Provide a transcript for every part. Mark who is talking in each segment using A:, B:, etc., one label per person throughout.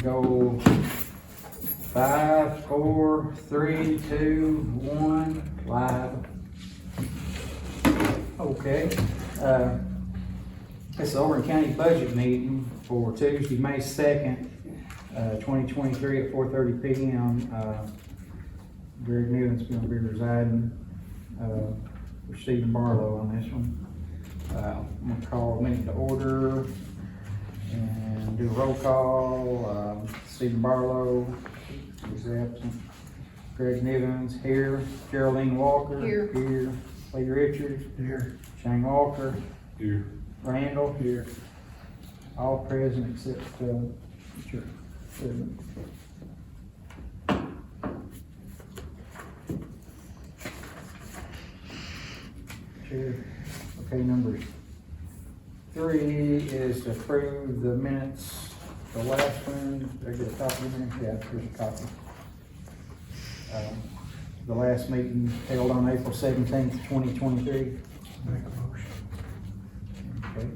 A: go 5, 4, 3, 2, 1, live. Okay. This is the Overton County budget meeting for Tuesday, May 2nd, 2023 at 4:30 p.m. Greg Newland's going to be residing for Stephen Barlow on this one. I'm going to call a meeting to order and do a roll call. Stephen Barlow is absent. Greg Nivens here. Geraldine Walker
B: Here.
A: Lee Richards
C: Here.
A: Shane Walker
C: Here.
A: Randall here. All present except Richard. Chair. Okay, number 3 is to approve the minutes. The last one, did I get a copy in there? Yeah, here's a copy. The last meeting held on April 17th, 2023.
C: Make a motion.
A: Okay.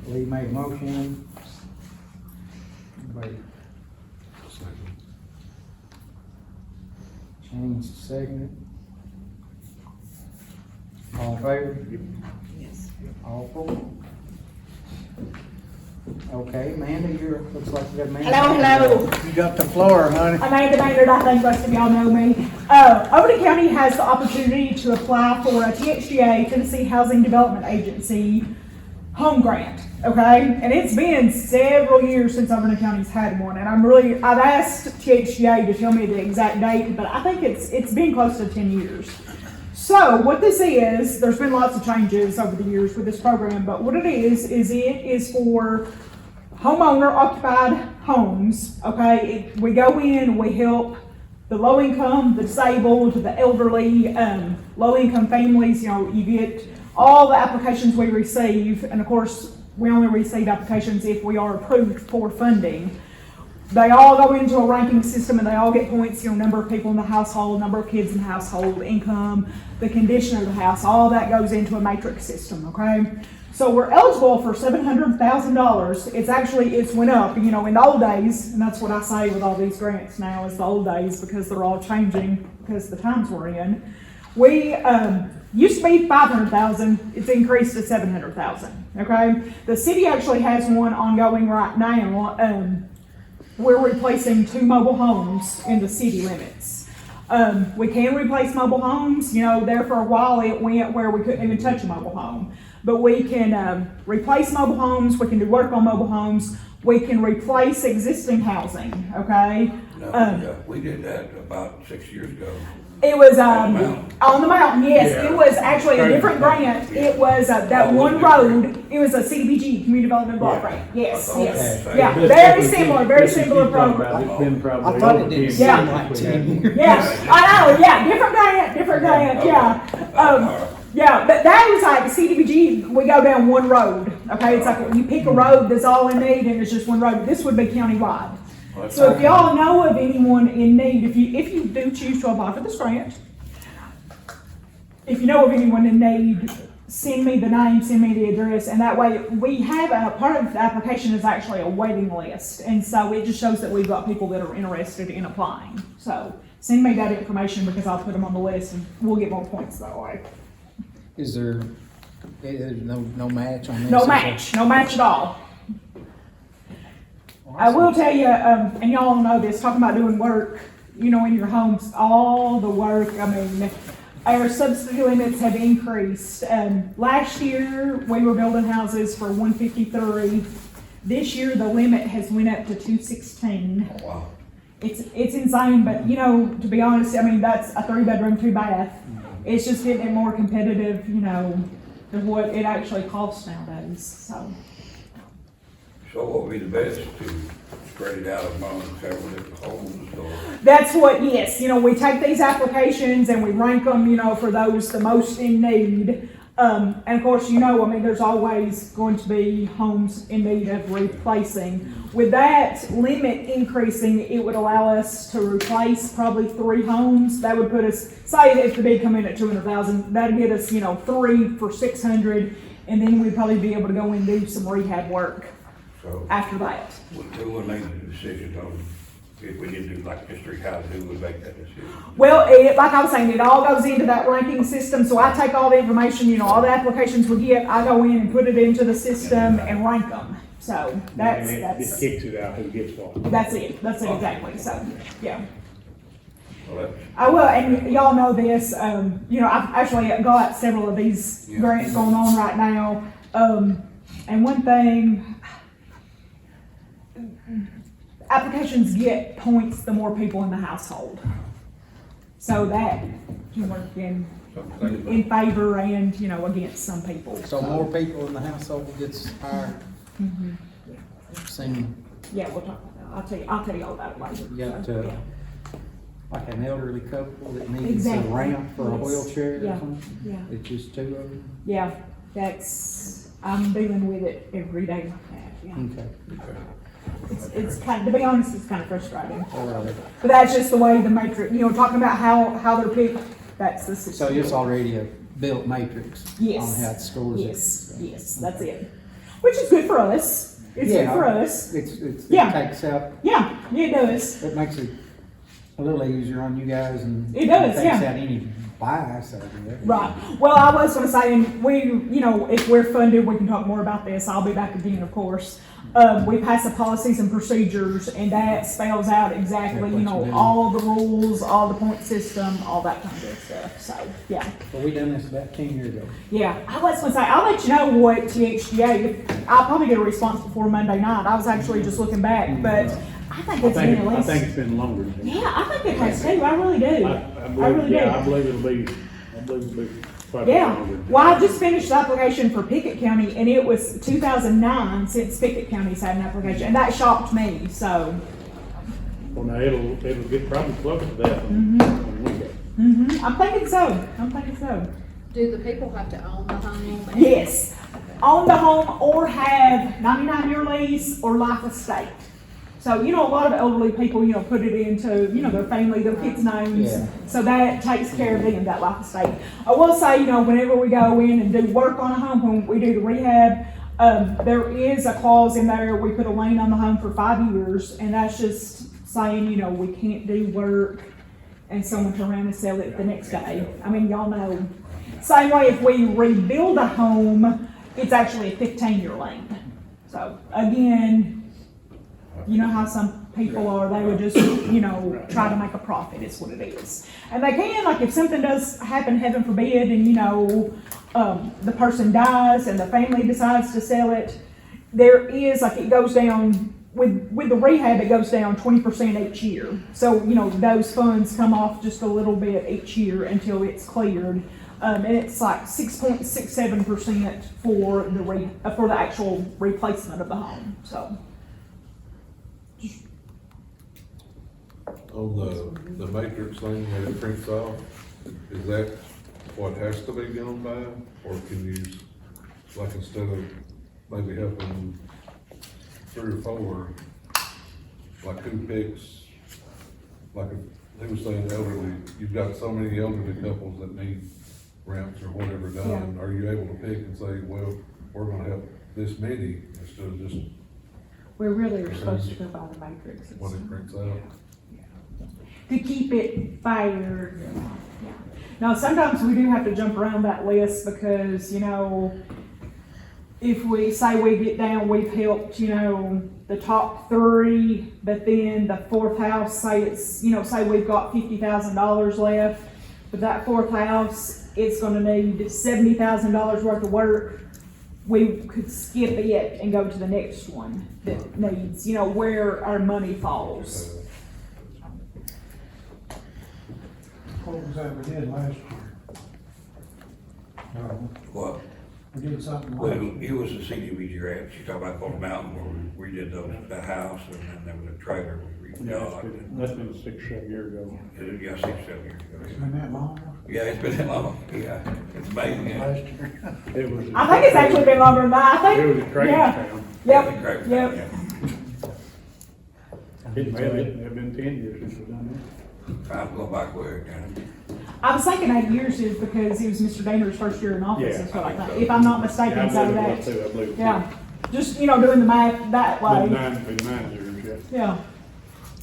A: Lee made a motion. Anybody
C: Second.
A: change the second? All in favor?
B: Yes.
A: All for? Okay, Amanda, looks like you got Amanda.
B: Hello.
C: You got the floor, honey.
B: Amanda Maynard, I think most of y'all know me. Overton County has the opportunity to apply for a THDA, Tennessee Housing Development Agency, home grant, okay? And it's been several years since Overton County's had one, and I've asked THDA to tell me the exact date, but I think it's been close to 10 years. So what this is, there's been lots of changes over the years with this program, but what it is for homeowner occupied homes, okay? We go in, we help the low income, the disabled, the elderly, low income families. You get all the applications we receive, and of course, we only receive applications if we are approved for funding. They all go into a ranking system and they all get points, number of people in the household, number of kids in the household, income, the condition of the house, all that goes into a matrix system, okay? So we're eligible for $700,000. It's went up, in the old days, and that's what I say with all these grants now is the old days because they're all changing because the times we're in. We used to be $500,000, it's increased to $700,000, okay? The city actually has one ongoing right now. We're replacing 2 mobile homes in the city limits. We can replace mobile homes. There for a while it went where we couldn't even touch a mobile home. But we can replace mobile homes, we can do work on mobile homes, we can replace existing housing, okay?
D: We did that about 6 years ago.
B: It was on the mountain, yes. Yeah. It was actually a different grant. It was that one road. It was a CDBG, Community Development Block Grant. Yes, yes. Yeah, very similar program.
C: It's been probably
E: I thought it didn't seem like 10 years.
B: Yeah, I know, yeah, different grant, yeah. Yeah, but that was like CDBG, we go down one road, okay? It's like you pick a road that's all in need and it's just one road. This would be countywide. So if y'all know of anyone in need, if you do choose to apply for this grant, if you know of anyone in need, send me the name, send me the address, and that way we have a part of the application is actually a waiting list, and so it just shows that we've got people that are interested in applying. So send me that information because I'll put them on the list and we'll get more points that way.
E: Is there no match on this?
B: No match at all. I will tell you, and y'all know this, talking about doing work, in your homes, all the work, our subsidy limits have increased. Last year, we were building houses for $153. This year, the limit has went up to $216.
D: Oh, wow.
B: It's insane, but to be honest, that's a 3-bedroom, 2-bath. It's just getting it more competitive, than what it actually costs nowadays, so.
D: So what would be the best to spread it out among several different homes or?
B: That's what, yes, we take these applications and we rank them, for those the most in need. And of course, there's always going to be homes in need of replacing. With that limit increasing, it would allow us to replace probably 3 homes. That would put us, say if the bid come in at $200,000, that'd get us, 3 for $600, and then we'd probably be able to go and do some rehab work.
D: So,
B: after that.
D: who will make the decision on, if we did do like district housing, who would make that decision?
B: Well, like I was saying, it all goes into that ranking system, so I take all the information, you know, all the applications we get, I go in and put it into the system and rank them. So
F: And it just
B: that's
F: kicks it out who gets what.
B: that's it exactly, so, yeah.
D: Well, that's,
B: I will, and y'all know this, you know, I've actually got several of these
D: Yeah.
B: grants going on right now. And one thing, applications get points the more people in the household. So that can work in favor and, you know, against some people.
E: So more people in the household gets higher. Same,
B: Yeah, we'll talk about that. I'll tell you all about it later.
E: you got,
B: So, yeah.
E: like an elderly couple that needs a
B: Exactly.
E: ramp for a
B: Yes.
E: wheelchair or
B: Yeah.
E: something?
B: Yeah.
E: It's just two of them?
B: Yeah, I'm dealing with it every day like that, yeah.
E: Okay.
B: It's kind, to be honest, it's kind of frustrating.
E: All right.
B: But that's just the way the matrix, you know, talking about how they're picked, that's the
E: So
B: system.
E: it's already a built matrix
B: Yes.
E: on how it scores it?
B: Yes, that's it. Which is good for us. It's good for us.
E: It
B: Yeah.
E: takes out,
B: Yeah, it does.
E: it makes it a little easier on you guys and.
B: It does,
E: takes
B: yeah.
E: out any bias out of it.
B: Right. Well, I was gonna say, and we, you know, if we're funded, we can talk more about this. I'll be back again, of course. We pass the policies and procedures, and that spells out exactly, you know, all the rules, all the point system, all that kind of stuff. So, yeah.
E: Well, we done this about 10 years ago.
B: Yeah, I was gonna say, I'll let you know what THGA, I'll probably get a response before Monday night. I was actually just looking back, but I think it's been at
F: I
B: least.
F: think it's been longer than that.
B: Yeah, I think it has too. I really do. I really do.
F: Yeah, I believe it'll be quite a bit
B: Yeah,
F: longer.
B: well, I just finished the application for Pickett County, and it was 2009 since Pickett County's had an application, and that shocked me, so.
F: Well, now it'll get probably close to that when we go.
B: I'm thinking so.
G: Do the people have to own the home?
B: Yes, own the home or have 99-year lease or life estate. So, you know, a lot of elderly people, you know, put it into, you know, their family, their kids' names.
E: Yeah.
B: So that takes care of them, that life estate. I will say, you know, whenever we go in and do work on a home, when we do the rehab, there is a clause in there, we put a lien on the home for 5 years, and that's just saying, you know, we can't do work and someone turn around and sell it the next day. I mean, y'all know. Same way if we rebuild a home, it's actually a 15-year lien. So again, you know how some people are, they would just, you know, try to make a profit, is what it is. And they can, like if something does happen, heaven forbid, and you know, the person dies and the family decides to sell it, there is, like it goes down, with the rehab, it goes down 20% each year. So, you know, those funds come off just a little bit each year until it's cleared. And it's like 6.67% for the actual replacement of the home, so.
H: On the matrix thing that it prints off, is that what has to be done by? Or can you, like instead of maybe helping 3 or 4, like who picks, like if he was saying elderly, you've got so many elderly couples that need ramps or whatever done, are you able to pick and say, well, we're gonna help this many instead of just
B: We really are supposed to go by the matrix.
H: what it prints out?
B: To keep it fair. Yeah. Now, sometimes we do have to jump around that list because, you know, if we say we get down, we've helped, you know, the top 3, but then the 4th house, say it's, you know, say we've got $50,000 left, but that 4th house, it's gonna need $70,000 worth of work. We could skip it and go to the next one that needs, you know, where our money falls.
C: What was that we did last year?
D: well,
C: We did something
D: well,
C: like,
D: it was the CDBG grant, you talk about on the mountain where we did the house, and then there was a trailer we redone.
F: That's been 6 or 7 years ago.
D: Yeah, 6 or 7 years ago.
C: it's been that long?
D: Yeah, it's been that long, yeah, it's amazing, yeah.
C: Last year?
F: It was.
B: I think it's actually been longer than that. I
F: It
B: think.
F: was a trading
B: Yeah.
F: town.
B: Yep.
D: Yeah.
B: Yep.
F: It may have been 10 years since we've done
D: Time go back where,
B: I was thinking 8 years is because it was Mr. Daner's first year in office.
F: Yeah,
B: Is what
D: I
B: I
D: think
B: think.
D: so.
B: If I'm not
F: that.
B: mistaken,
F: I
B: so
F: believe it
B: that.
F: was too, I believe it was.
B: Yeah. just, doing the math that
F: Been
B: way.
F: nine years, yeah.
B: Yeah.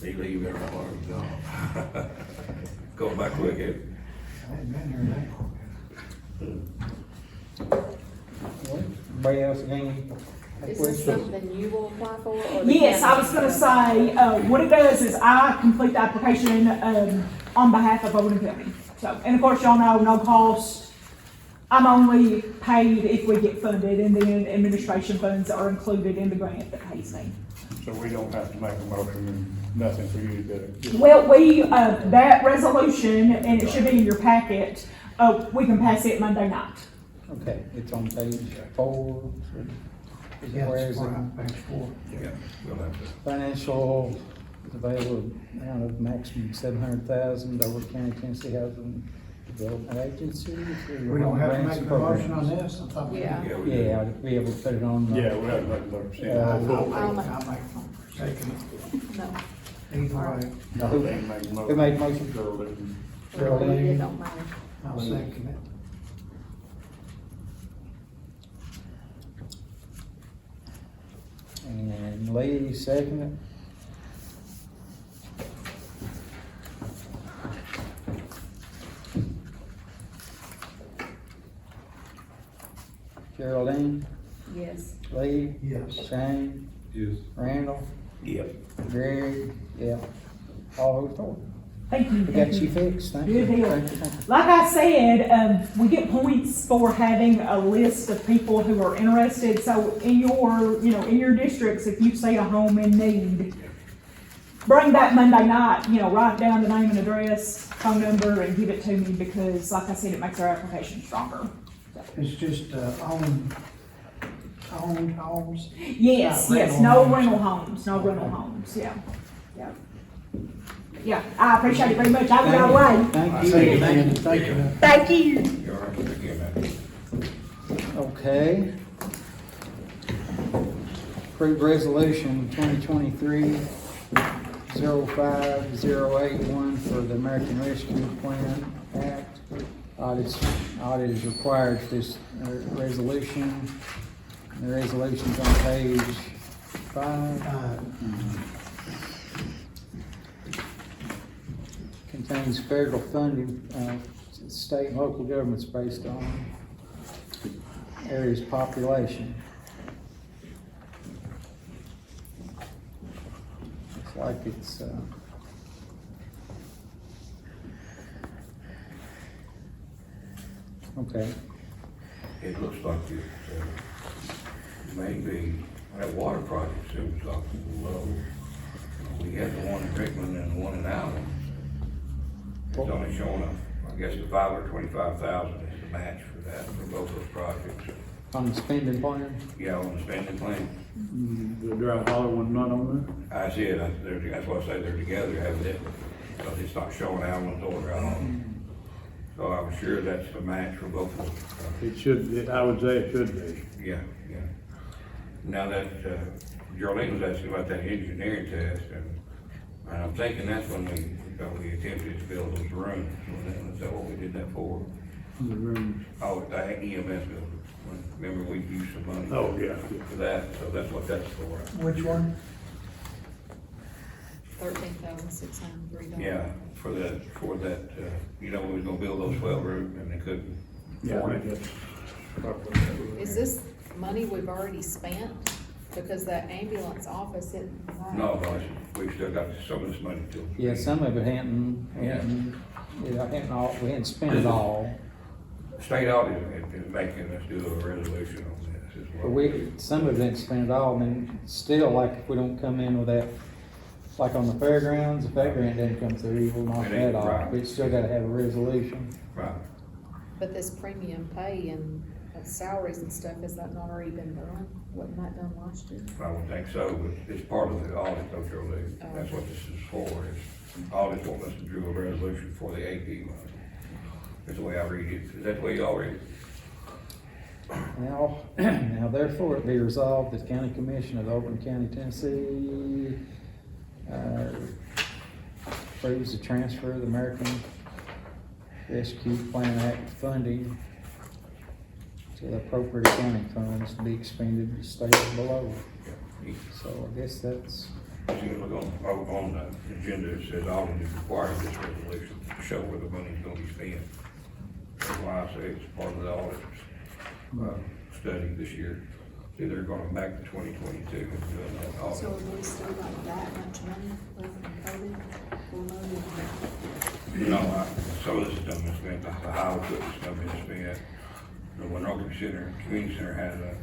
D: They leave there, how long gone. Going back quick, eh?
C: I ain't been here that long.
E: Anybody else got any
G: Is this
E: questions?
G: something you will apply for? Or the
B: Yes, I
G: county?
B: was gonna say, what it does is I complete the application, on behalf of Overton County. So, and of course, y'all know, no cost. I'm only paid if we get funded, and then administration funds are included in the grant that pays me.
F: So we don't have to make a motion and nothing for you to do.
B: Well, that resolution, and it should be in your packet, we can pass it Monday night.
E: Okay, it's on page 4. Is it
C: Yeah,
E: where
C: it's
E: is it?
C: fine, page 4.
D: Yeah, we'll have to.
E: Financial is available amount of maximum 700,000, Overton County, Tennessee Housing Development Agency.
C: We don't have to
E: Grants
C: make
E: and
C: a motion on
E: programs.
C: this, I thought. we
G: Yeah.
C: did.
D: we do.
E: Yeah, I'd be able to put it on.
F: Yeah, we have to make a motion.
C: I'll make second,
G: No.
C: either way,
E: No,
F: Who
E: who
F: made the
E: who made the motion?
F: Geraldine.
E: Geraldine.
G: It don't matter.
C: I'll second it.
E: And Lee, second it. Geraldine,
G: Yes.
E: Lee,
C: Yes.
E: Shane,
H: Yes.
E: Randall,
D: Yep.
E: Greg, yeah, all those four.
B: Thank you.
E: We
B: thank
E: got
B: you.
E: you fixed, thank you.
B: Good deal.
E: Thank you, thank you.
B: Like I said, we get points for having a list of people who are interested. So in your districts, if you see a home in need, bring that Monday night, write down the name and address, phone number, and give it to me because, like I said, it makes our application stronger.
C: It's just, owned homes.
B: Yes,
C: Not
B: yes,
C: rental
B: no
C: homes.
B: rental homes, no rental homes, yeah, yeah. Yeah, I appreciate it very much. I'll be on the way.
E: Thank you.
C: Thank you.
B: Thank you.
D: You're all right, again,
E: Okay. Approved resolution 2023-05081 for the American Rescue Plan Act. Audit is required for this resolution. The resolution's on page 5. Contains federal funding, state and local governments based on area's population. Looks like it's, okay.
D: It looks like it, maybe, that water project seems like low. We had the one in Rickman and the one in Allen. It's only showing up, I guess the 5 or 25,000 is the match for that, for both those projects.
E: On the spending plan,
D: Yeah, on the spending plan.
F: The dry hollow one's not on
D: I see it, that's why I say they're together, haven't it? Because it's not showing Allen's or Allen. So I'm sure that's the match for both of them.
F: there. It should, I would say it should be.
D: Yeah, yeah. Now that, Geraldine was asking about that engineering test, and I'm thinking that's when we attempted to build those rooms. Is that what we did that for?
F: The rooms.
D: Oh, the EMS building. Remember, we used some money.
F: Oh, yeah.
D: For that, so that's what that's for.
C: Which one?
G: $13,603.
D: Yeah, for that, we was gonna build those 12 rooms and they couldn't.
F: Yeah, I
D: afford
F: think
D: it.
F: that's probably what that was.
G: Is this money we've already spent? Because that ambulance office isn't.
D: No, we've still got some of this money too.
E: yeah, some of it hadn't, we hadn't spent it all.
D: State audit is making us do a resolution on this as
E: But
D: well.
E: some of it didn't spend it all, and then still, like, if we don't come in with that, like on the fairgrounds, if that grant didn't come through, we'll knock
D: It ain't
E: that off.
D: right.
E: We still gotta have a resolution.
D: Right.
G: But this premium pay and salaries and stuff, has that not already been done? Wasn't that done last year?
D: I would think so, but it's part of the audit, though, Geraldine. That's what this is for, is audit want us to do a resolution for the AP money. That's the way I read it. Is that the way y'all read it?
E: Now therefore it be resolved that the County Commission of Overton County, Tennessee, approves the transfer of the American Rescue Plan Act funding to the appropriate accounting funds to be expended as stated below. So I guess that's,
D: If you look on the agenda, it says audit is required in this resolution to show where the money's gonna be spent. That's why I say it's part of the audit, study this year. See, they're going back to 2022 and doing that
G: So
D: audit.
G: have we still got that much money left from COVID? We'll know.
D: Some of this is done been spent, the highway equipment's done been spent. The Winoka Center, Community Center has a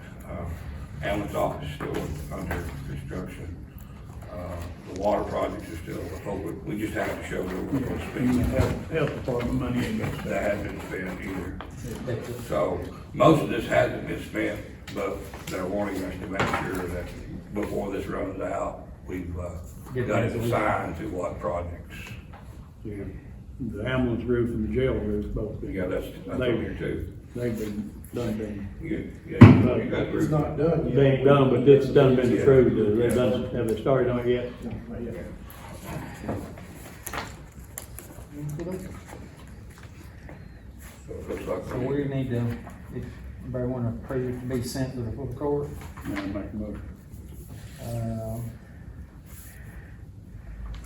D: ambulance office still under construction. The water project is still open. We just have to show where we're going to
F: And the
D: spend.
F: health department money ain't got
D: That hasn't been spent either. So most of this hasn't been spent, but they're wanting us to make sure that before this runs out, we've got it assigned to what projects.
F: Yeah. The ambulance roof and the jail roof both been.
D: Yeah, that's on here too.
F: They've been done.
D: You got
C: It's
D: group.
C: not done yet.
F: They ain't done, but it's done been approved. They done, have they started on it yet?
D: So it looks like.
E: so we need to, if anybody wanna approve it to be sent to the full court,
F: Yeah, make a motion.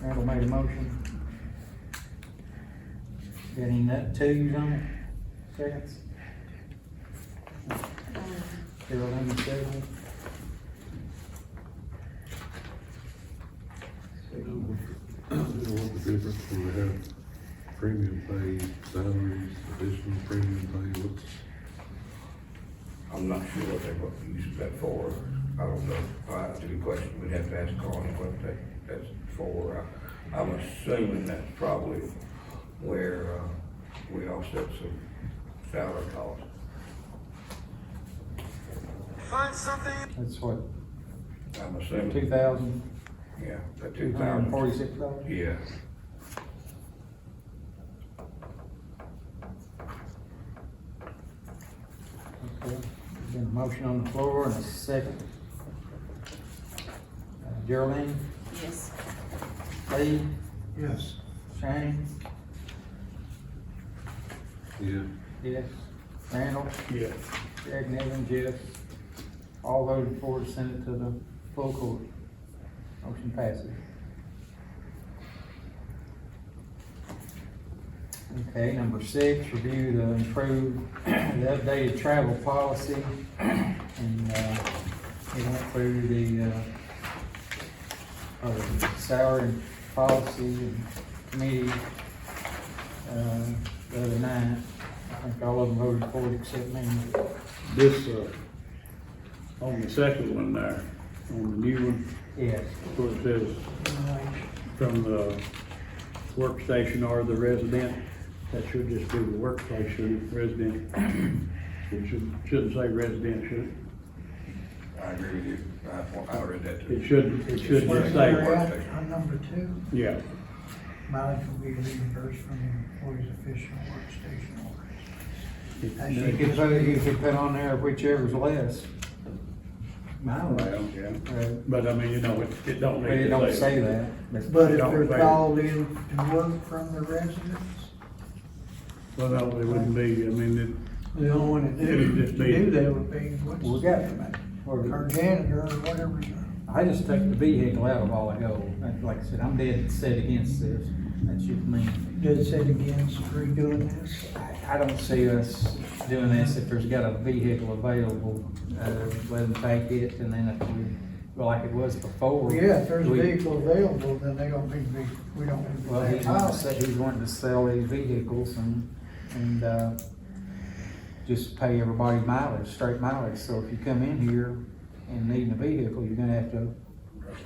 E: Randall made a motion. Got any nut twos on it? Seconds? Carolyn, second.
H: What the difference when we have premium pay, salaries, additional premium pay, what's?
D: I'm not sure what they use that for. I don't know. That's a good question. We'd have to ask Connie what that's for. I'm assuming that's probably where, we offset some salary costs.
E: That's what,
D: I'm assuming.
E: 2,000,
D: Yeah, that 2,000.
E: $246?
D: Yeah.
E: Okay, been a motion on the floor and a second. Geraldine,
G: Yes.
E: Lee,
C: Yes.
E: Shane,
H: Yeah,
E: yes, Randall,
F: Yeah.
E: Greg Nevin, yes. All voted for to send it to the full court. Motion passes. Okay, number 6, review the improved, the updated travel policy. And, we went through the, salary policy and committee, the other night. I think all of them voted for it except me.
F: This, on the second one there, on the new one,
E: Yes.
F: where it says from the workstation or the resident, that should just be the workstation resident. It shouldn't say resident, should it?
D: I agree with you. I read that too.
F: It should just
C: Where
F: say,
C: they're at, on number 2,
F: yeah.
C: mileage will be reimbursed from the employee's official workstation orders. That
E: You could put on there whichever's less.
F: Well, yeah,
E: Right.
F: but I mean, you know, it don't
E: But
F: need
E: it don't
F: to
E: say
F: say.
E: that.
C: But if
F: Don't
C: they're
F: say-
C: called in to work from the residence,
F: Well, no, it wouldn't be, I mean,
C: the only one that
F: It'd just be-
C: do that would be, what's
E: We
C: his
E: got-
C: name?
E: or-
C: Our janitor or whatever.
E: I just took the vehicle out a while ago. Like I said, I'm dead set against this. That's just me.
C: Did it say against redoing this?
E: I don't see us doing this if there's got a vehicle available, let them take it, and then if we, well, like it was before.
C: Yeah, if there's a
E: we-
C: vehicle available, then they don't need to be, we don't need to
E: Well,
C: pay
E: he's wanting to
C: mileage.
E: he's wanting to sell these vehicles and just pay everybody mileage, straight mileage. So if you come in here and needing a vehicle, you're gonna have to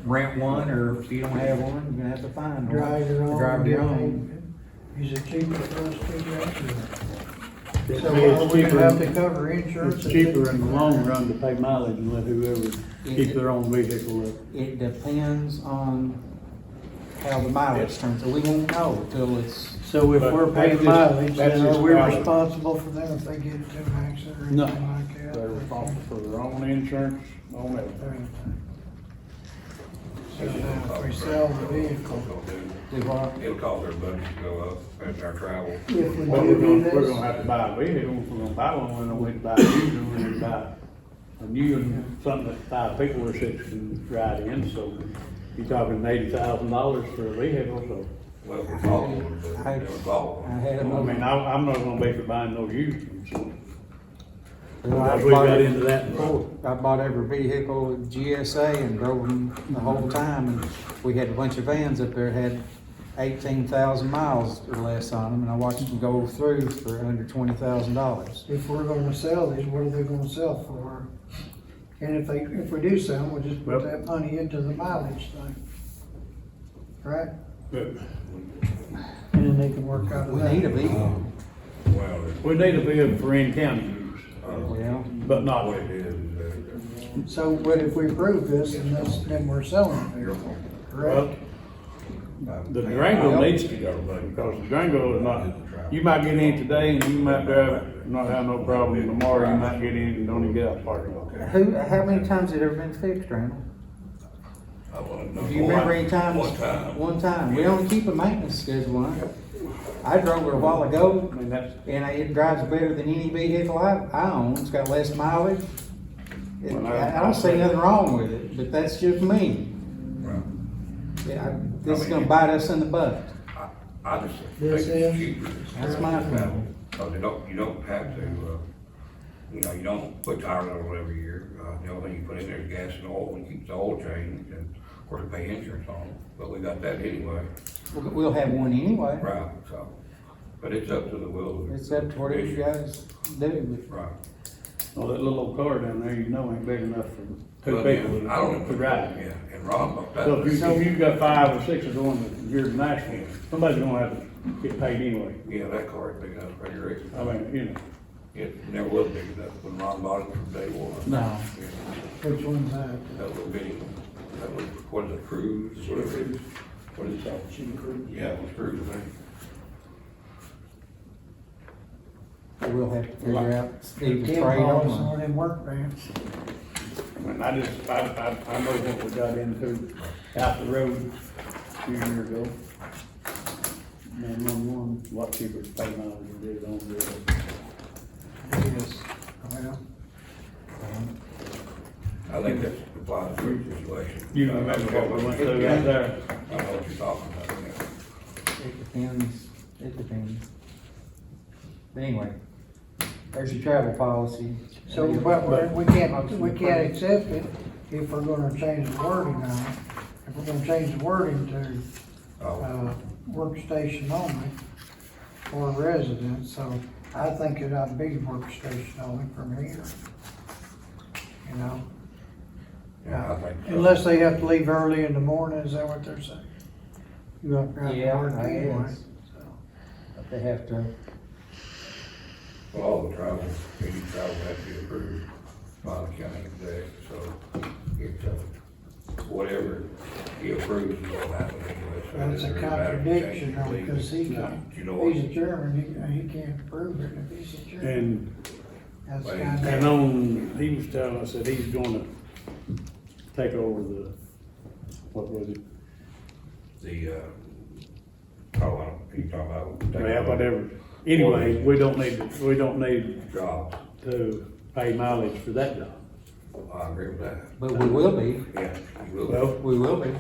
E: rent one, or if you don't have one, you're gonna have to find one.
C: Drive your own.
E: Drive your own.
C: Is it cheaper for us to do that?
F: It's
C: So are we gonna have to
F: cheaper,
C: cover insurance?
F: it's cheaper in the long run to pay mileage and let whoever keep their own vehicle up.
E: It depends on how the mileage turns, so we won't know till it's,
C: So if
F: But
C: we're paying
F: that's just-
C: mileage,
F: that's
C: then are
F: just
C: we
F: mileage.
C: responsible for them if they get into an accident or
F: No,
C: anything like that?
F: they're responsible for their own insurance, own everything.
C: So now if we sell the vehicle,
D: Gonna do.
A: Do what?
D: It'll cause our budget to go up as our travel.
C: If we
F: But
C: do do
F: we're
C: this,
F: gonna have to buy a vehicle, if we're gonna buy one, we don't need to buy a used one, we need to buy a new one, something that 5 people or 6 can ride in, so you're talking $80,000 for a vehicle, so.
D: Well, we're following, but
A: I-
D: we're following.
A: I had
F: I
A: another.
F: mean, I'm not gonna be for buying no used ones, so.
A: Well, I
F: We
A: bought
F: got
A: it-
F: into that before.
A: I bought every vehicle with GSA and drove them the whole time, and we had a bunch of vans up there, had 18,000 miles or less on them, and I watched them go through for under $20,000.
C: if we're gonna sell these, what are they gonna sell for? And if we do sell them, we'll just put
F: Well-
C: that money into the mileage thing. Right?
F: But
C: And then they can work out of
A: We
C: that.
A: need a vehicle.
D: Well,
F: we need a vehicle for in-county use,
A: Well,
F: but not,
D: what it is,
C: So what if we approve this and then we're selling it?
F: well,
C: Correct?
F: the Durango needs to go, because the Durango is not, you might get in today and you might drive it, not have no problem, tomorrow you might get in and don't even get out of the parking lot.
A: how many times has it ever been fixed, Randall?
D: I wanna know.
A: Do you remember any times?
D: One time.
A: One time. We only keep a maintenance schedule on it. I drove it a while ago,
F: I mean, that's,
A: and it drives better than any vehicle I own. It's got less mileage.
F: Well,
A: I don't see nothing wrong with it, but that's just me.
D: Right.
A: Yeah, this is gonna bite us in the butt.
D: I just think
C: This
D: it's
C: is-
D: cheaper.
A: That's my opinion.
D: Because you don't have to, you don't put tires on it every year. The only thing you put in there is gas and oil, and keep the oil change, and of course, pay insurance on it. But we got that anyway,
A: We'll have one anyway.
D: right, so. But it's up to the will of the.
A: It's up to whatever you guys do.
D: Right.
F: well, that little old car down there, you know ain't big enough for 2
D: Well,
F: people
D: yeah, I don't
F: to ride.
D: Yeah, and Ron about
F: So
D: that.
F: if you've got 5 or 6 going to your national, somebody's gonna have to get paid anyway.
D: Yeah, that car is big enough for your rig.
F: I mean, you know,
D: It never was big enough when Ron bought it from day one.
A: No.
D: Yeah.
C: Which one's that?
D: That little bitty, that was, what is it, Cruise, whatever it is. What is it called? Yeah, it was Cruise, I think.
A: We'll have to figure out, either
C: Tim
A: trade
C: Paul's
A: them
C: one
A: or.
C: of them work vans.
F: I mean, I know what we got into out the road a few years ago. 911, a lot cheaper to pay mileage than it is on the road.
C: Yes. Well,
D: I think that's applies to your situation.
F: You remember what we went through out there?
D: I know what you're talking about, yeah.
A: It depends, it depends. But anyway, there's your travel policy.
C: so, but we can't accept it if we're gonna change the wording on it. If we're gonna change the wording to, workstation only for residents, so I think it ought to be workstation only from here. You know,
D: Yeah, I think so.
C: unless they have to leave early in the morning, is that what they're saying? You have to drive
A: Yeah,
C: to work
A: I
C: anyway,
A: guess.
C: so.
A: But they have to,
D: Well, all the travel, any travel has to be approved by the county exec, so it's, whatever he approves is what happens anyway. So
C: Well, it's
D: it
C: a
D: doesn't really matter if you change
C: contradiction,
D: it
C: though,
D: legally.
C: because he can't,
D: You know what?
C: he's a chairman, he can't approve it if he's a chairman.
F: And,
C: That's
D: Well,
C: kind
F: and
C: of,
F: on, he was telling us that he's gonna take over the, what was it?
D: The, I don't, you talking about?
F: Yeah, whatever. Anyway, we don't need
D: Jobs,
F: to pay mileage for that job.
D: I agree with that.
A: but we will be,
D: Yeah, you will.
F: Well,
A: we will be.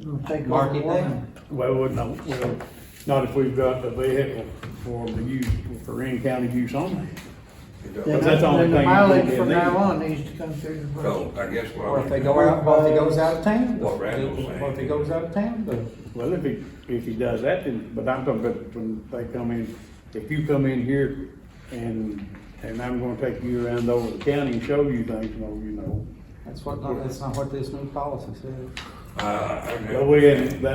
C: we'll take
A: Mark
C: over
A: it
C: one.
A: down.
F: well, no, well, not if we've got a vehicle for the use, for in-county use only.
C: Then
F: that's the only
C: then the
F: thing you
C: mileage
F: can
C: from
F: do.
C: now on needs to come through the budget.
D: So, I guess what.
A: Or if they
D: I'm-
A: go out, or if he goes out of town.
D: What Randall's
A: Or if he
D: saying.
A: goes out of town, but
F: Well, if he does that, then, but I'm talking about when they come in, if you come in here and I'm gonna take you around over the county and show you things, you know.
A: that's not what this new policy says.
D: I
F: But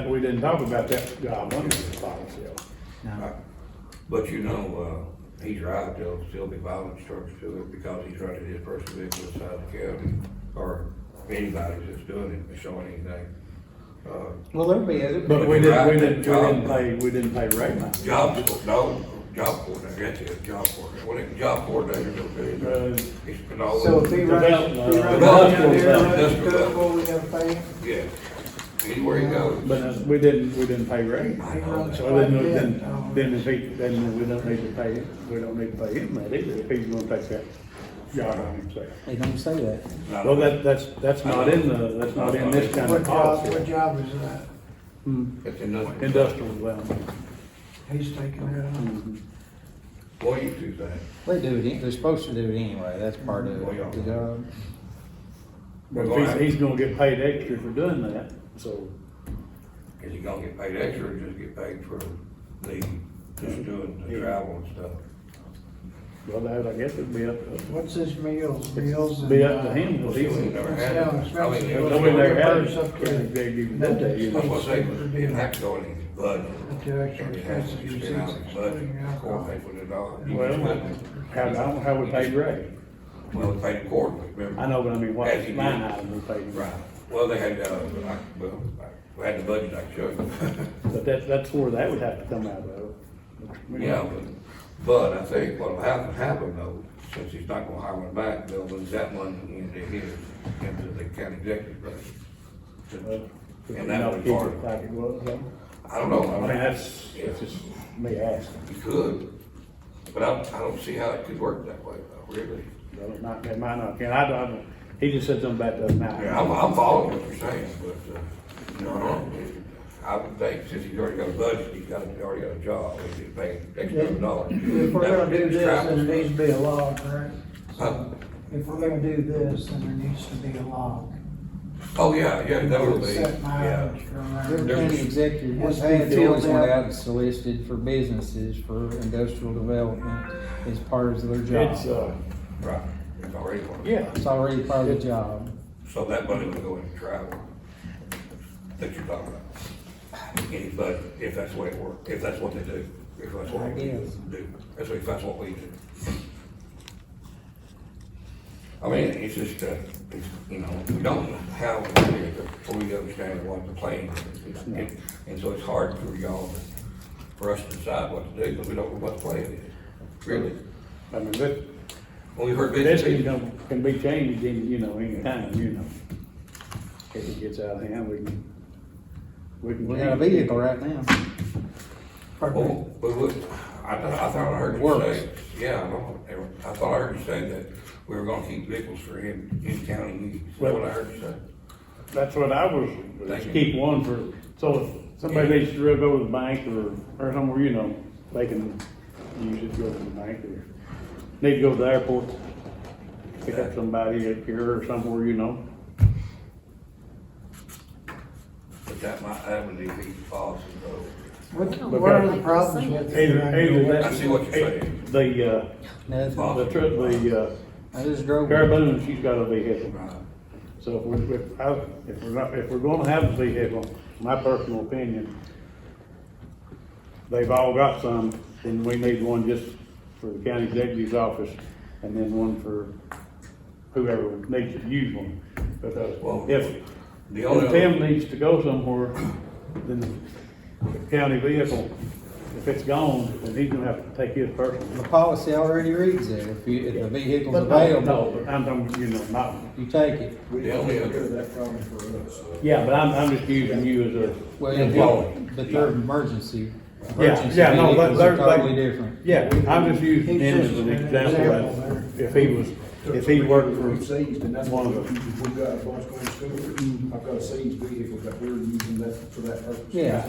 F: we didn't talk about that job under the policy.
A: No.
D: But you know, he's right, there'll still be violence charged to it because he's running his personal vehicle inside the county, or anybody that's doing it, or showing anything.
A: Well, there'll be other.
F: But we didn't pay rate miles.
D: Job coordinator, that's it, job coordinator, what a job coordinator will do. It's been all
C: So if he
D: over.
C: runs,
F: Development.
C: down there,
D: Development.
C: runs the vehicle, we gotta pay him?
D: Yeah, anywhere he goes.
F: But we didn't pay Ray.
D: I know that.
F: So then if he, then we don't need to pay, we don't need to pay him that either, if he's gonna take that job on himself.
E: They don't say that.
F: Well, that's not in that's not in this kind
C: What
F: of
C: job, what
F: policy.
C: job is that?
D: It's industrial.
F: Industrial development.
C: He's taking that on.
D: What do you two think?
E: They do it, they're supposed to do it anyway, that's part of
D: Well, yeah.
E: the job.
F: But if he's gonna get paid extra for doing that, so.
D: Is he gonna get paid extra or just get paid for the, just doing the travel and stuff?
F: Well, that, I guess it'd be up to us.
C: What's his meals? Meals and.
F: Be up to him,
D: Well,
F: if
D: see,
F: he's.
D: we never had
C: Yeah,
D: it. I
C: especially
D: mean,
C: if
D: it was-
F: Nobody never had
C: It's up to-
F: it. They give you that day, you
D: I was
F: know.
D: gonna say, it didn't have to go in his budget.
C: The extra
D: It has
C: expenses
D: to
C: you
D: be
C: see,
D: spent out of his budget,
C: including
D: of
C: alcohol.
D: course, they put it on.
F: Well, how we paid Ray?
D: Well, we paid him quarterly, remember?
F: I know, but I mean, what
D: As he
F: line
D: did.
F: item we paid him?
D: Right, well, they had, we had the budget, I showed you.
F: But that's where that would have to come out of.
D: Yeah, but I think what'll happen though, since he's not gonna hire one back, they'll lose that money into the county executive budget. And that would be
F: Keep
D: part
F: it
D: of
F: like it was, huh?
D: I don't know.
F: I mean, that's just me asking.
D: You could, but I don't see how it could work that way, though, really.
F: Well, it might not, and I don't, he just said something about that now.
D: Yeah, I'm following what you're saying, but, you know, I would think since he's already got a budget, already got a job, he's getting paid extra dollars.
C: If we're gonna do this, then there needs to be a log, right?
D: Huh?
C: If we're gonna do this, then there needs to be a log.
D: Oh, yeah, that would be,
C: Set
D: yeah.
C: mileage from there.
E: Every county executive
C: Has
E: has
C: to be
E: always
C: filled
E: went
C: out.
E: out and solicited for businesses for industrial development as part of their
F: It's,
E: job.
D: Right, it's already one.
F: yeah,
E: It's already part of the job.
D: So that money would go into travel that you're talking about. In his budget, if that's the way it works, if that's what they do, if that's what we
E: Yes.
D: do, if that's what we do. I mean, it's just, it's, you know, we don't have a fully understand what the plan is. And so it's hard for y'all, for us to decide what to do, because we don't know what the plan is, really.
F: I mean, this,
D: When we heard
F: this
D: business,
F: can be changed in, any time, If it gets out of hand, we can
E: We got a
F: change it.
E: vehicle right now.
D: oh, but I thought I heard you
E: Works.
D: say, yeah, I thought I heard you say that we were gonna keep vehicles for in-county use. Is that what I heard you say?
F: That's what I was,
D: Thank you.
F: keep one for, so if somebody needs to go to the bank or somewhere, they can use it, to go to the bank, or need to go to the airport, pick up somebody at here or somewhere,
D: But that would be the policy though.
C: What are the problems with it?
F: Either that.
D: I see what you're saying.
E: Nothing.
F: The
E: I just drove.
F: Caraboo, she's got a vehicle.
D: Right.
F: So if we're gonna have a vehicle, my personal opinion, they've all got some, then we need one just for the county executive's office, and then one for whoever needs to use one. Because
D: Well,
F: if
D: The only
F: Tim
D: other,
F: needs to go somewhere, then the county vehicle, if it's gone, then he's gonna have to take his personal.
E: The policy already reads it. If the vehicle's
F: No,
E: available,
F: but I'm talking, not,
E: you take it.
D: the only other,
F: yeah, but I'm just using you as a
E: Well,
F: employee.
E: but they're emergency.
F: Yeah,
E: Emergency
F: yeah, no,
E: vehicles
F: they're
E: are
F: like-
E: totally different.
F: Yeah, I'm just using him as an example, if he worked
I: We've
F: for
I: seized, and that's
F: one
I: one
F: of
I: of the, we've got a bunch going to school, I've got a seized vehicle that we're using that, for that purpose.
E: Yeah.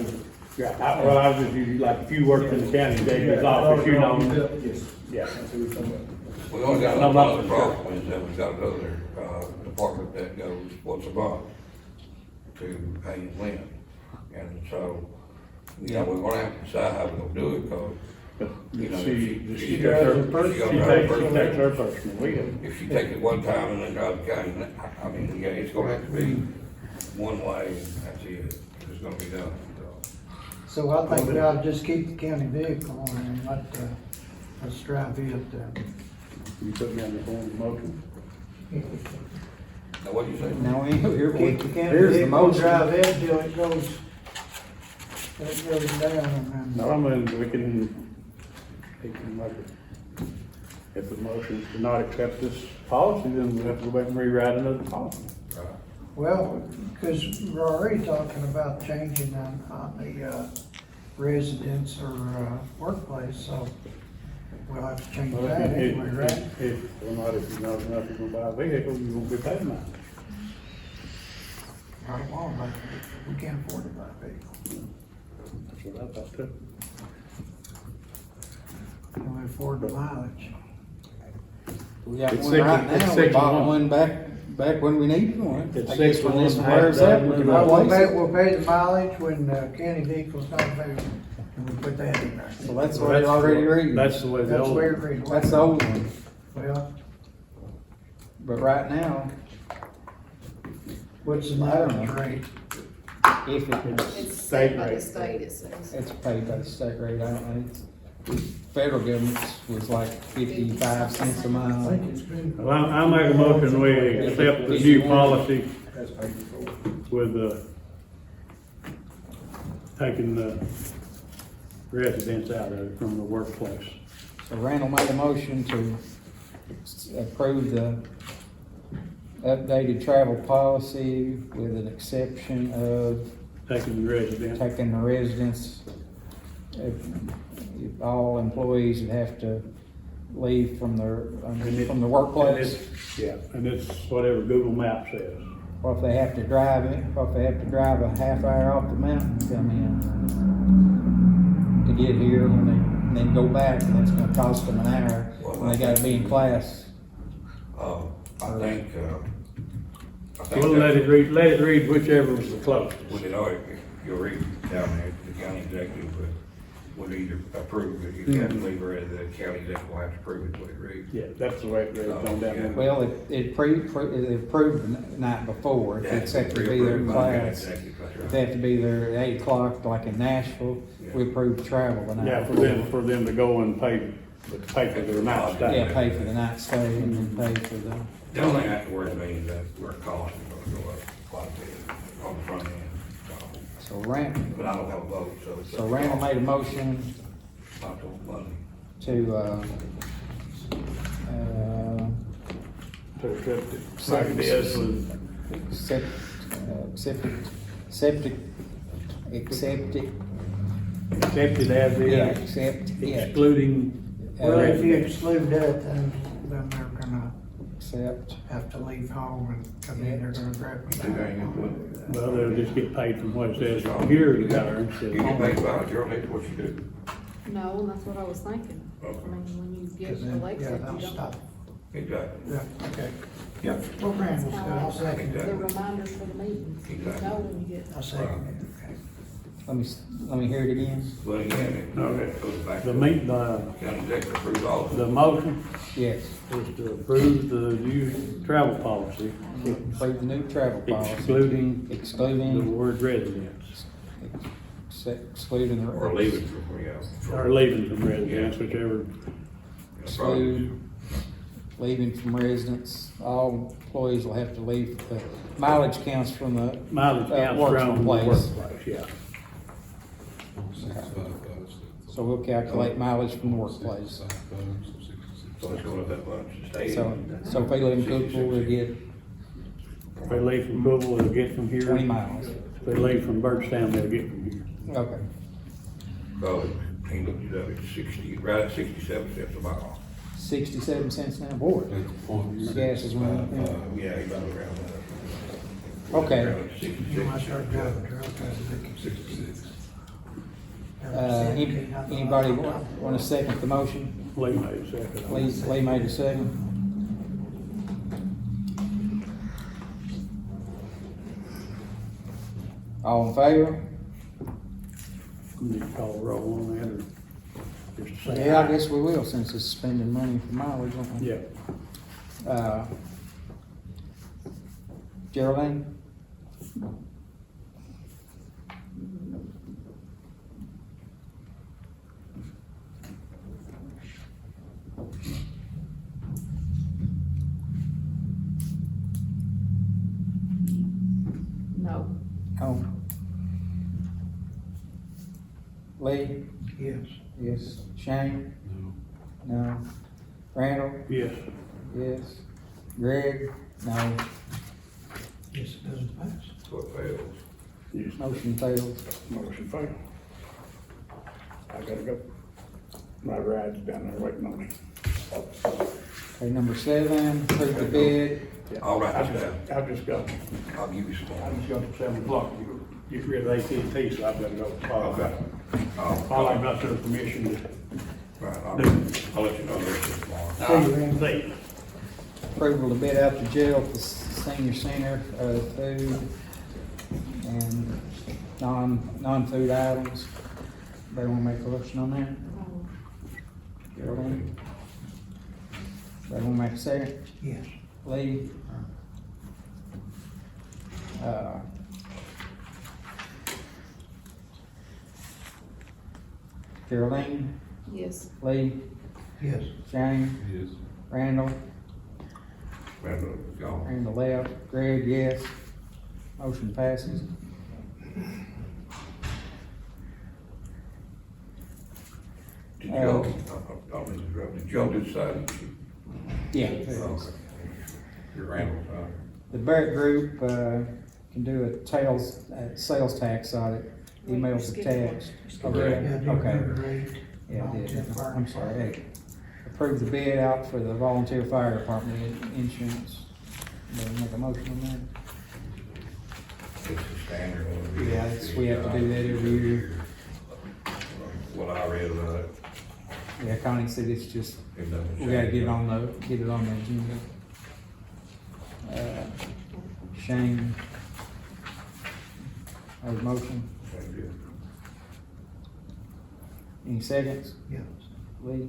F: yeah, well, I was just using, like, if you worked in the county executive's office,
I: Yes.
F: yeah.
I: That's what we're talking about.
D: we only got
F: No, not
D: another
F: for
D: problem is that we've got another, department that goes once a month to pay his rent. And so, we're gonna have to decide how we're gonna do it, cause,
F: But
D: you know,
F: she takes her personal vehicle.
D: if she takes it one time and then drives the county, I mean, yeah, it's gonna have to be one way, and that's it, it's gonna be done.
C: So I think we ought to just keep the county vehicle and let's drive it.
F: You put me on the phone with motion.
D: Now, what'd you say?
E: Now, here,
C: Keep the county
E: here's the
C: vehicle,
E: motion.
C: drive it till it goes down and
F: No, I mean, we can make it. If the motion is to not accept this policy, then we have to go back and rewrite another policy.
D: Right.
C: Well, because we're already talking about changing on the residence or workplace, so we'll have to change
F: Well,
C: that anyway, right?
F: Well, not if you're not enough, you're gonna buy a vehicle, you're gonna be paying mileage.
C: I don't want to, we can't afford to buy a vehicle.
F: That's what I thought too.
C: Can we afford the mileage?
E: We got
F: It's
E: one right
F: section- it's
E: now, we
F: section
E: bought
F: one.
E: one back when we needed one.
F: It's
E: I guess
F: section
E: when this
F: one,
E: one wears
F: half
E: out, we
F: dozen,
E: can
F: and
E: replace it.
C: We'll pay the mileage when county vehicle's not available, and we put that in there.
E: So that's
F: Well,
E: what it already reads.
F: That's the way the
C: That's
F: old.
C: where it reads.
E: That's the old one,
C: Well,
E: but right now,
C: what's the
E: I don't
C: mileage
E: know.
C: rate?
E: if
G: It's
F: State
G: set by the
F: rate.
G: state, it says.
E: it's paid by the state rate, I don't know. Federal government's was like 55 cents a
I: I
E: mile.
I: think it's been.
F: Well, I make a motion, we accept the new policy
I: That's paid before.
F: with, taking the residents out of it from the workplace.
E: So Randall made a motion to approve the updated travel policy with an exception of
F: Taking the residents.
E: taking the residents. If all employees would have to leave from the workplace,
F: Yeah, and it's whatever Google Maps says.
E: or if they have to drive it, or if they have to drive a half hour off the mountain to come in to get here, and then go back, and that's gonna cost them an hour, when they gotta be in class.
D: I think
F: We'll let it read whichever was the closest.
D: Well, you know, if you'll read down there, the county executive would either approve it, you have to leave it, the county executive will have to approve it, what it reads.
F: Yeah, that's the way it reads on down there.
E: Well, it approved the night before, if it's have to be there in class. If they have to be there at 8 o'clock, like in Nashville, we approve travel the night
F: Yeah,
E: before.
F: for them to go and pay for their night stay.
E: Yeah, pay for the night stay and then pay for the,
D: The only thing afterwards means that our costs are gonna go up quite a bit on the front end.
E: so Rand,
D: But I don't have a vote, so. it's-
E: so Randall made a motion
D: Not till Monday.
E: to,
F: To accept it. Like it is with
E: accept, accept it,
F: accept it as
E: yeah,
F: is,
E: accept, yeah,
F: excluding.
C: Well, if you exclude that, then they're gonna
E: accept,
C: have to leave home and come in, they're gonna grab
D: Two days,
C: them.
F: Well, they'll just get paid from what it says here to there instead
D: you get
F: of.
D: paid by it, you're only what you do.
G: No, that's what I was thinking. I
D: Okay.
G: mean, when you get
C: Cause then, yeah,
G: elected,
C: they'll
G: you don't.
C: stop.
D: Exactly.
C: Yeah, okay.
D: Yeah.
C: Well, Randall's good, I'll second
G: The
C: it.
G: reminders for the meeting, you
D: Exactly.
G: know when you get.
C: I'll second it, okay.
E: let me hear it again.
D: Well, again, it
F: Okay.
D: goes back
F: The
D: to
F: meet,
D: county executive approves all of it.
F: the motion
E: Yes,
F: is to approve the new travel policy,
E: approve the new travel policy,
F: excluding the
E: excluding,
F: word residents,
E: excluding the.
D: Or leave it for, yeah.
F: or leaving from residents, whichever.
E: Exclude, leaving from residence, all employees will have to leave, the mileage counts from the,
F: Mileage counts
E: work
F: from the
E: place.
F: workplace, yeah.
E: so we'll calculate mileage from the workplace.
D: So it's going up that much to stay.
E: So if they live in Cookville, they'll get
F: If they leave from Louisville, they'll get from here.
E: 20 miles.
F: If they leave from Birchtown, they'll get from here.
E: Okay,
D: Oh, he looked it up, it's 60, right at 67 cents a mile.
E: 67 cents an hour, boy. Gas is one,
D: Yeah, he about around that.
E: Okay.
D: Around
C: You
D: 66.
C: might start driving truck, that's
D: 66.
E: Anybody want to second the motion?
F: Lee made a second.
E: Lee made a second. All in favor?
F: Need to call a roll on that, or just say
E: Yeah, I
F: aye?
E: guess we will, since it's spending money for mileage, won't we?
F: Yeah,
E: Geraldine?
G: No,
E: Oh. Lee?
C: Yes.
E: Yes. Shane? No. Randall?
F: yes.
E: Yes. Greg? No.
C: Yes, it doesn't pass.
D: So it fails.
E: Motion fails.
F: Motion failed. I gotta go. My ride's down there waiting on me.
E: Okay, number 7, approve the bid.
D: All right,
F: I've just got,
D: I'll give you some
F: I
D: more.
F: just got to 7 o'clock. You get rid of AT&T, so I've got to go.
D: Okay.
F: All I got their permission to
D: Right, I'll let you know this tomorrow.
C: See you, Randy.
F: say.
E: Approval to bid out the jail for senior center, food and non-food items. They wanna make a motion on that? Geraldine? They wanna make a second?
C: Yes.
E: Lee? Geraldine?
G: Yes.
E: Lee?
C: Yes.
E: Shane?
H: Yes.
E: Randall?
D: Randall, gone.
E: Randall left. Greg, yes. Motion passes.
D: Did Joe, did Joe decide?
E: Yeah.
D: Okay. Your Randall,
E: The Barrett Group, can do a sales tax audit, emails attached. Oh,
D: Okay.
E: yeah?
C: Yeah, do
E: Okay.
C: remember, Ray.
E: Yeah, I
C: Volunteer
E: did.
C: fire
E: I'm sorry.
C: department.
E: Hey. Approve the bid out for the volunteer fire department insurance. Make a motion on that?
D: it's a standard one.
E: Yeah, we have to do that every year.
D: What I read about it,
E: Yeah, Connie said it's just,
D: it doesn't.
E: we gotta
D: change.
E: get it on the agenda. Shane. Have a motion.
D: Sounds good.
E: Any seconds?
C: Yes.
E: Lee?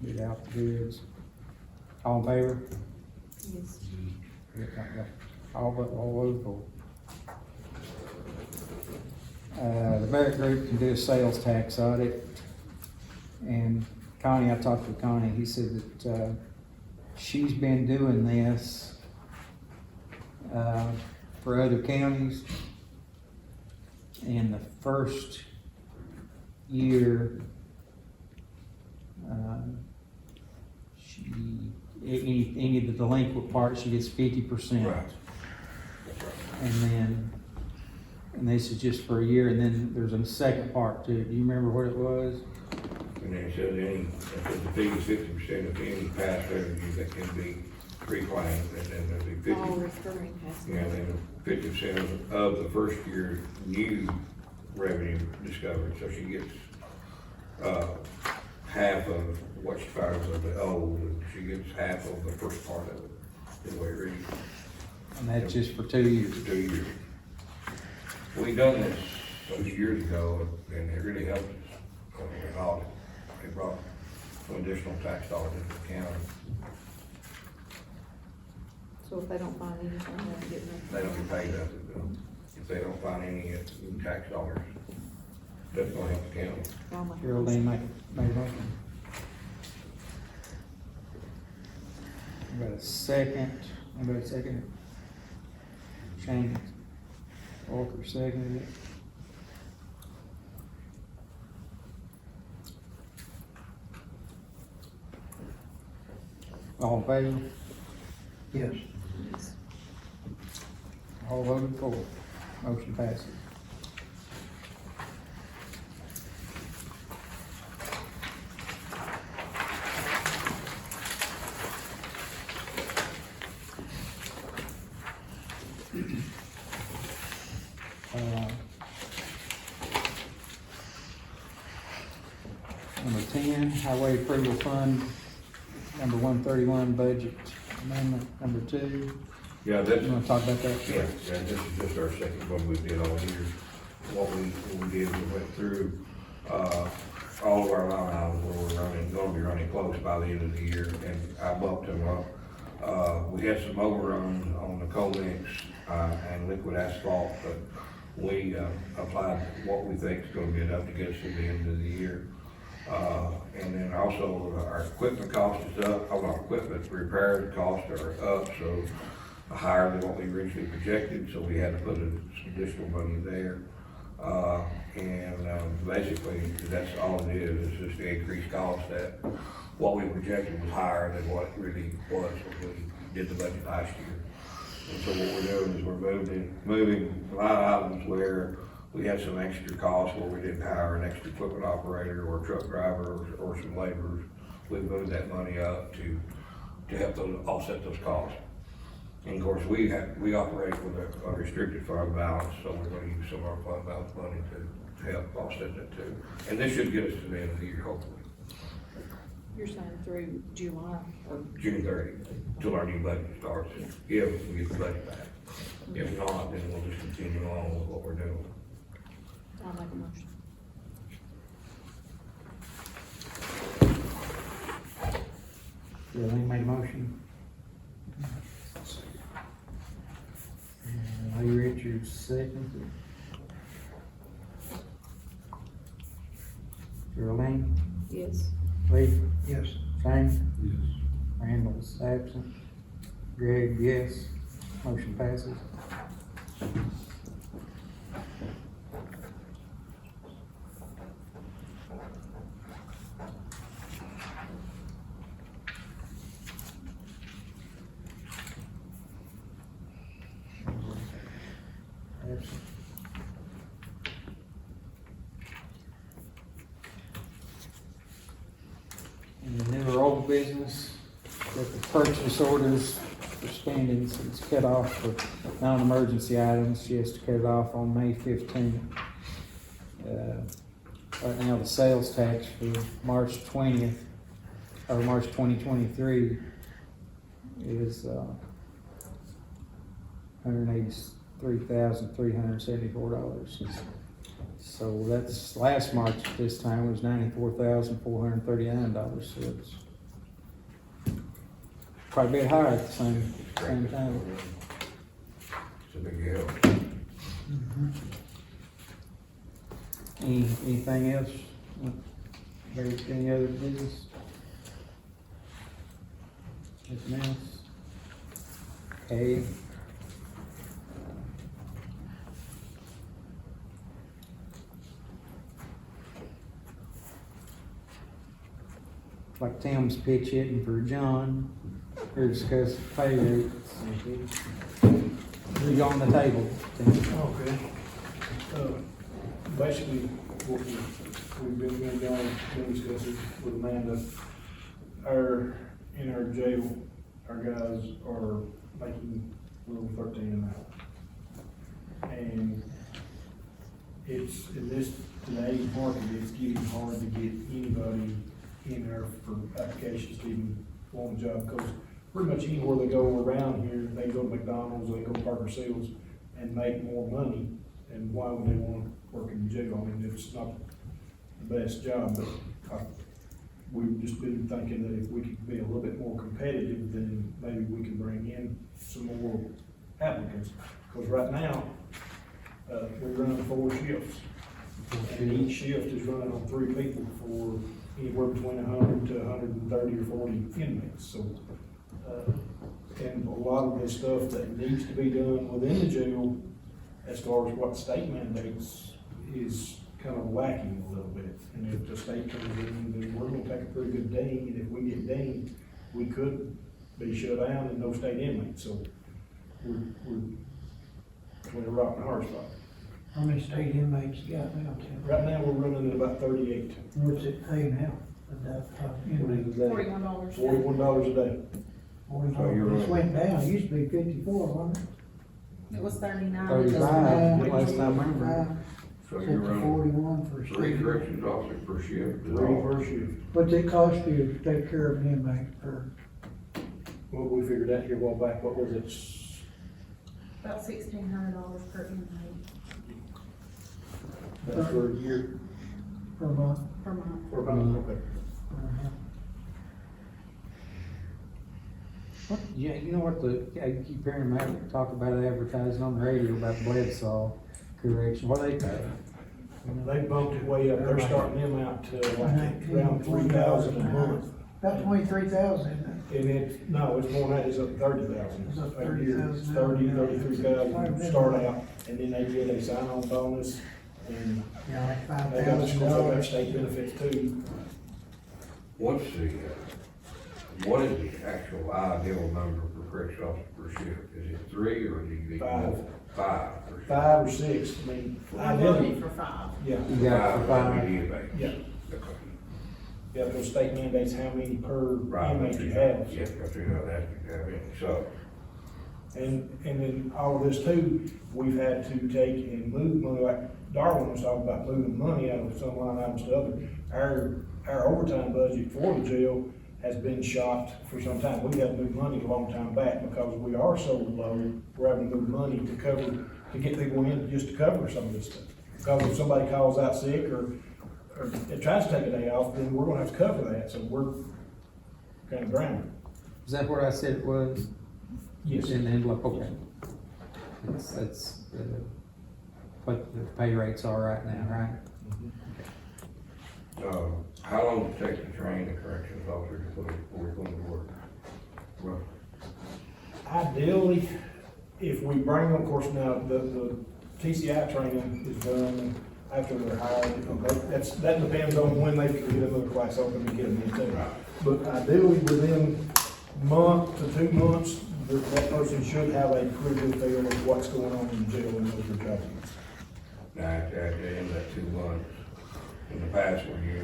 E: Bid out the bids. All in favor?
G: Yes.
E: All voted for. The Barrett Group can do a sales tax audit. And Connie, I talked with Connie, he said that, she's been doing this, for other counties. And the first year, she, any of the delinquent parts, she gets 50%.
D: Right.
E: And this is just for a year, and then there's a second part too. Do you remember what it was?
D: And then it says if the fee is 50% of any past revenue that can be reclaimed, and then there'll be 50.
G: All recurring has.
D: Yeah, then 50% of the first year new revenue discovered, so she gets, half of what she finds of the old, and she gets half of the first part of it, the way it reads,
E: And that's just for 2 years.
D: for 2 years. We done this those years ago, and it really helped us, with audit. They brought some additional tax dollars into the county.
G: So if they don't find anything, they have to get nothing.
D: They don't get paid nothing, though. If they don't find any tax dollars, that's gonna help the county.
G: I'll make a
E: Geraldine
G: motion.
E: made a motion. Got a second, anybody second it? Shane Walker seconded it. All in favor?
C: Yes.
G: Yes.
E: All voted for. Motion passes. Number 10, Highway Approval Fund, number 131, Budget Amendment, number 2.
D: Yeah, that's,
E: You wanna talk about that?
D: yeah, this is just our second one we did all year. What we did, we went through, all of our line items where we're gonna be running close by the end of the year, and I bumped them up. We had some overruns on the coal mix, and liquid asphalt, but we, applied what we think is gonna be enough to get us to the end of the year. And then also our equipment cost is up, all our equipment repair costs are up, so higher than what we originally projected, so we had to put some additional money there. Basically, that's all it is, it's just the increased cost that what we projected was higher than what it really was when we did the budget last year. And so what we're doing is we're moving line items where we had some extra costs where we didn't hire an extra equipment operator or truck driver or some laborers. We moved that money up to help those, offset those costs. And of course, we operate with a restricted fund balance, so we're gonna use some of our fund balance money to help offset that too. And this should get us to the end of the year, hopefully,
G: You're saying through July or?
D: June 30th, till our new budget starts, if we get the budget back. If not, then we'll just continue on with what we're doing.
G: I'll make a motion.
A: Darlene made a motion. Lee Richards, second. Darlene,
G: Yes.
A: Lee,
C: Yes.
A: Shane,
H: Yes.
A: Randall's absent. Greg, yes. Motion passes. Absent. And the new or old business, that the purchase orders for spending, so it's cut off for non-emergency items, she has to cut it off on May 15th. Right now, the sales tax for March 20th, or March 2023 is, $183,374. So that's, last March at this time was $94,439, so it's quite a bit higher at the same time.
D: It's a big help.
A: Anything else? Any other business? Anything else? Okay. Like Tim's pitch hitting for John, we're discussing pay rates. You on the table, Tim?
I: Okay. Basically, what we've been discussing with Amanda, in our jail, our guys are making rule 13 an hour. And it's, in this today's market, it's getting hard to get anybody in there for applications to even want a job, because pretty much anywhere they go around here, they go to McDonald's, they go to Parker Seals and make more money. And why would they want to work in jail? I mean, it's not the best job, but we've just been thinking that if we could be a little bit more competitive, then maybe we can bring in some more applicants. Because right now, we're running 4 shifts. And each shift is running on 3 people for anywhere between 100 to 130 or 40 inmates. So, and a lot of the stuff that needs to be done within the jail, as far as what the state mandates, is kind of lacking a little bit. And if the state comes in, then we're gonna take a pretty good ding, and if we get dinged, we could be shut down and no state inmates. So we're between a rock and a hard spot.
C: How many state inmates you got now, Tim?
I: Right now, we're running at about 38,
C: What's it pay now?
B: $41
I: $41 a day.
D: So you're
C: This went down, it used to be 54, wasn't it?
G: It was 39.
A: 35, last time I remember.
D: So
C: Set
D: you're
C: to
D: running
C: 41 for
D: 3
C: state.
D: corrections officers per shift. is
I: 3
D: all.
I: per shift.
C: What's it cost you to take care of an inmate per?
I: What we figured out here a while back, what was it?
G: About $1,600 per inmate
I: That's for a year,
C: Per month?
G: per month.
I: for about, okay.
A: What, yeah, you know what I keep hearing Maverick talk about advertising on the radio about Bledsoe correction, what they pay?
I: They bumped it way up, they're starting them out to like around 3,000 a month.
C: About 23,000,
I: And it, no, it's more than that, it's up 30,000.
C: It's up
I: A year.
C: 30,000.
I: It's 33,000 start out, and then they get a sign-on bonus, And
C: Yeah, like
I: they got the
C: $5,000.
I: school, they got state benefits too.
D: What is the actual ideal number for corrections officer per shift? Is it 3 or do you need more? 5 per shift?
I: 5 or 6, I mean,
G: I'm looking
I: ideally,
G: for 5.
I: yeah,
E: You got it for 5.
D: immediate
I: yeah.
D: basis. Okay.
I: Yeah, because state mandates how many per
D: Right.
I: inmate you have.
D: Yeah, I figured out that, so,
I: And then all of this too, we've had to take and move money, like Darwin was talking about moving money out of some line items to other. Our overtime budget for the jail has been shot for some time. We had to move money a long time back because we are so low, we're having to move money to cover, to get people in just to cover some of this stuff. Because if somebody calls out sick or tries to take a day off, then we're gonna have to cover that, so we're kind of grounded.
E: Is that what I said it was?
I: Yes.
E: In the envelope, okay. That's, what the pay rates are right now, right?
D: how long does it take to train a corrections officer to put it to work? Well,
I: Ideally, if we bring them, of course, now, the TCI training is done after they're hired. That depends on when they can get another class open and get them in too. But ideally, within month to 2 months, that person should have a pretty good feel of what's going on in the jail and those recoveries.
D: now, at the end of that 2 months, in the past, when you,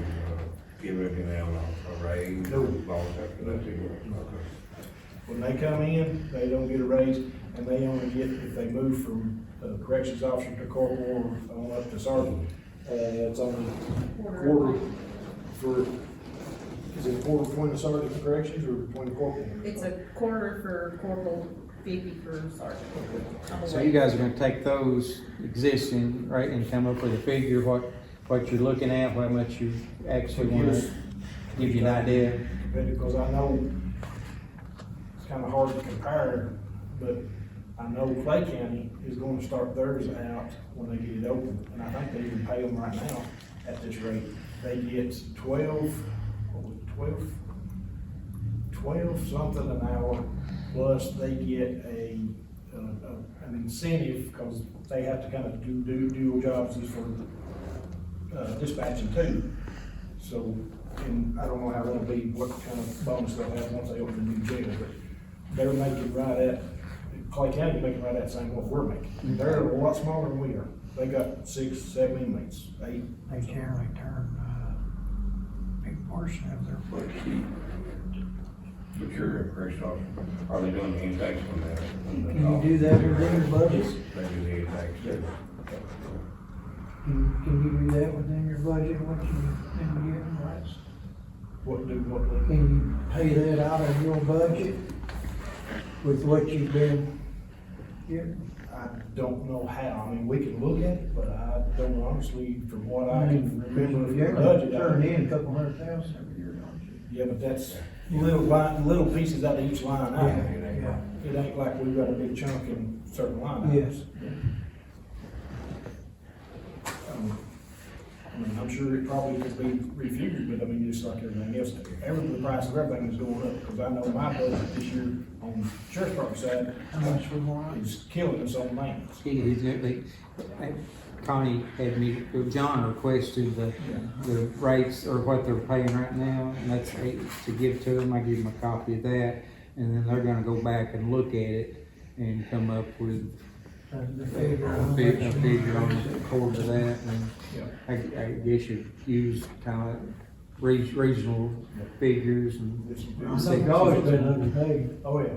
D: giving them a raise?
I: No.
D: Long after that 2 months? Okay.
I: When they come in, they don't get a raise, and they only get, if they move from corrections officer to corporal or on up to sergeant, it's only quarter for, is it a quarter between the sergeant and corrections or between the corporal?
G: It's a quarter for corporal, 50 for sergeant.
E: So you guys are gonna take those existing, right, and come up with a figure, what you're looking at, how much you actually wanna, give you an idea?
I: Because I know it's kind of hard to compare, but I know Clay County is going to start theirs out when they get it open, and I think they even pay them right now at this rate. They get 12 something an hour, plus they get an incentive, because they have to kind of do dual jobs for dispatching too. So, and I don't know how that'll be, what kind of bonus they'll have once they open the new jail, but they're making right at, Clay County making right at the same what we're making. They're a lot smaller than we are. They got 6, 7 inmates, 8.
C: They generally turn, a big portion of their budget.
D: But you're a corrections officer, are they doing the intakes on that?
C: Can you do that within your budget?
D: They do the intakes too.
C: Can you do that within your budget, what you've been getting, right?
I: What?
C: Can you pay that out of your budget with what you've been getting?
I: I don't know how. I mean, we can look at it, but I don't honestly, from what I can remember from the budget.
C: Turn in a couple $100,000 every year, don't you?
I: Yeah, but that's little pieces out of each line item.
C: Yeah.
I: It ain't like we've got a big chunk in certain line items.
C: Yes.
I: I mean, I'm sure it probably could be refigured, but I mean, just like everything else, the price of everything is going up, because I know my budget this year on the sheriff's department side
C: How much we want?
I: is killing us on maintenance.
E: Connie had me, John requested the rates or what they're paying right now, and that's to give to them. I give them a copy of that, and then they're gonna go back and look at it and come up with
C: The figure.
E: a
C: how much
E: figure on
C: you-
E: according to that, and I guess you use kind of regional figures and.
C: I think it's always been underpaid.
I: Oh, yeah.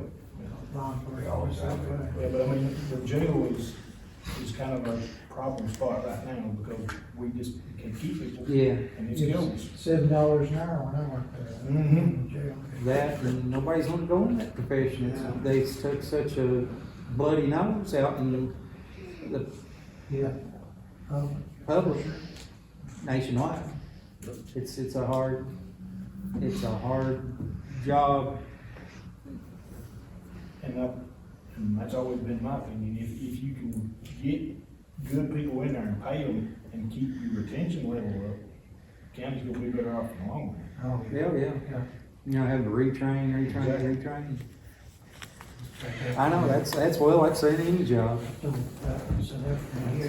D: They always have it.
I: Yeah, but I mean, the jail is kind of a problem spot right now, because we just can't keep people.
E: Yeah.
I: And it's killing us.
C: $7 an hour when I worked there.
I: Mhm.
C: In jail.
E: That, and nobody's gonna go in that profession. They took such a bloody nose out in the
C: Yeah.
E: public nationwide. It's a hard job.
I: And that's always been my opinion, if you can get good people in there and pay them and keep your retention level up, county's gonna be better off in the long run.
C: Oh,
E: Yeah. You know, have to retrain.
I: Exactly.
E: I know, that's any job.